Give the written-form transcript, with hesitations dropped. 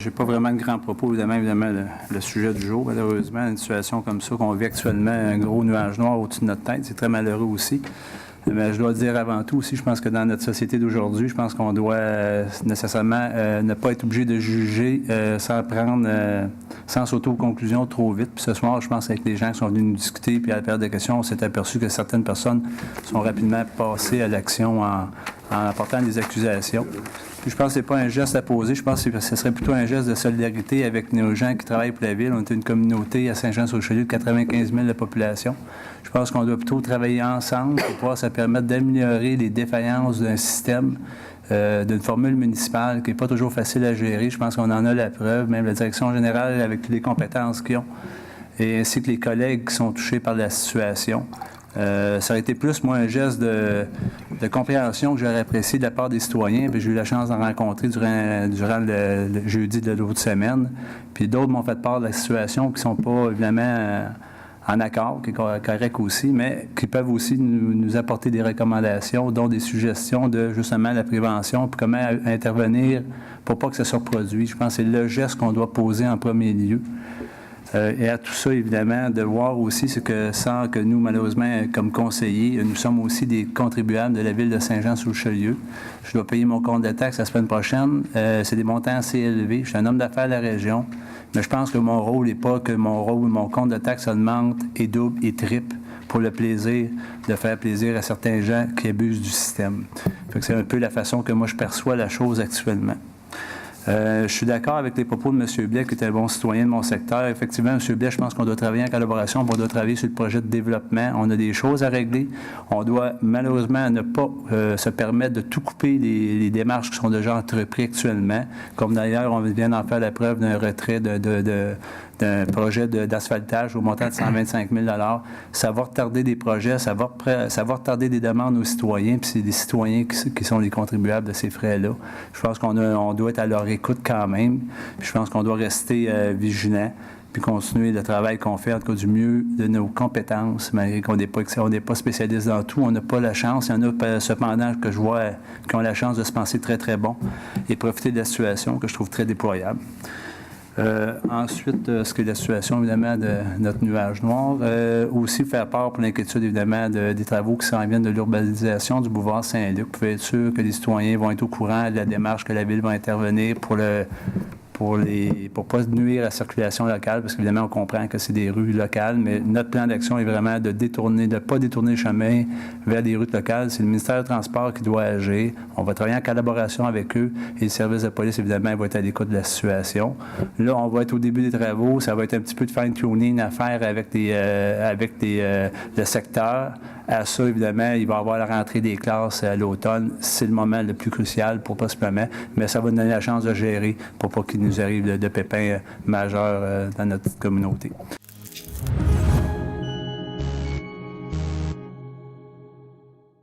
J'ai pas vraiment de grands propos, évidemment, le sujet du jour. Malheureusement, une situation comme ça, qu'on vit actuellement, un gros nuage noir au-dessus de notre tête, c'est très malheureux aussi. Mais je dois dire avant tout aussi, je pense que dans notre société d'aujourd'hui, je pense qu'on doit nécessairement ne pas être obligé de juger sans s'auto-conclusion trop vite. Puis ce soir, je pense avec les gens qui sont venus nous discuter puis à la période de questions, on s'est aperçu que certaines personnes sont rapidement passées à l'action en apportant des accusations. Puis je pense que ce n'est pas un geste à poser, je pense que ce serait plutôt un geste de solidarité avec nos gens qui travaillent pour la Ville. On est une communauté à Saint-Jean-sur-Richelieu de 95 000 de population. Je pense qu'on doit plutôt travailler ensemble pour pouvoir se permettre d'améliorer les défaillances d'un système, d'une formule municipale qui n'est pas toujours facile à gérer. Je pense qu'on en a la preuve, même la direction générale avec toutes les compétences qu'ils ont, et ainsi que les collègues qui sont touchés par la situation. Ça aurait été plus, moi, un geste de compréhension que j'aurais apprécié de la part des citoyens. Puis j'ai eu la chance d'en rencontrer durant le jeudi de l'autre semaine. Puis d'autres m'ont fait part de la situation qui ne sont pas, évidemment, en accord, qui est correct aussi, mais qui peuvent aussi nous apporter des recommandations, dont des suggestions de, justement, la prévention, puis comment intervenir pour pas que ça se reproduise. Je pense que c'est le geste qu'on doit poser en premier lieu. Et à tout ça, évidemment, de voir aussi ce que, sans que nous, malheureusement, comme conseillers, nous sommes aussi des contribuables de la Ville de Saint-Jean-sur-Richelieu. Je dois payer mon compte de taxes la semaine prochaine. C'est des montants assez élevés. Je suis un homme d'affaires de la région, mais je pense que mon rôle n'est pas que mon compte de taxes augmente et double et triple pour le plaisir de faire plaisir à certains gens qui abusent du système. Fait que c'est un peu la façon que moi je perçois la chose actuellement. Je suis d'accord avec les propos de M. Blais, qui est un bon citoyen de mon secteur. Effectivement, M. Blais, je pense qu'on doit travailler en collaboration, on doit travailler sur le projet de développement. On a des choses à régler. On doit malheureusement ne pas se permettre de tout couper les démarches qui sont déjà entreprises actuellement. Comme d'ailleurs, on vient d'en faire la preuve d'un retrait d'un projet d'asphaltage au montant de 125 000 $. Ça va retarder des projets, ça va retarder des demandes aux citoyens, puis c'est des citoyens qui sont les contribuables de ces frais-là. Je pense qu'on doit être à leur écoute quand même, puis je pense qu'on doit rester vigilant, puis continuer le travail qu'on fait, en tout cas du mieux de nos compétences, malgré qu'on n'est pas spécialiste dans tout, on n'a pas la chance. Il y en a cependant que je vois qui ont la chance de se penser très, très bon et profiter de la situation que je trouve très déployable. Ensuite, ce qui est la situation, évidemment, de notre nuage noir. Aussi faire part pour l'inquiétude, évidemment, des travaux qui s'en viennent de l'urbanisation du boulevard Saint-Luc. Vous pouvez être sûr que les citoyens vont être au courant de la démarche que la Ville va intervenir pour ne pas nuire à la circulation locale, parce qu'évidemment, on comprend que c'est des rues locales, mais notre plan d'action est vraiment de ne pas détourner le chemin vers des rues locales. C'est le ministère du Transport qui doit agir. On va travailler en collaboration avec eux et le service de police, évidemment, va être à l'écoute de la situation. Là, on va être au début des travaux. Ça va être un petit peu de fine-tuning à faire avec le secteur. À ça, évidemment, il va y avoir la rentrée des classes à l'automne. C'est le moment le plus crucial pour possiblement, mais ça va nous donner la chance de gérer pour pas qu'il nous arrive de pépins majeurs dans notre petite communauté.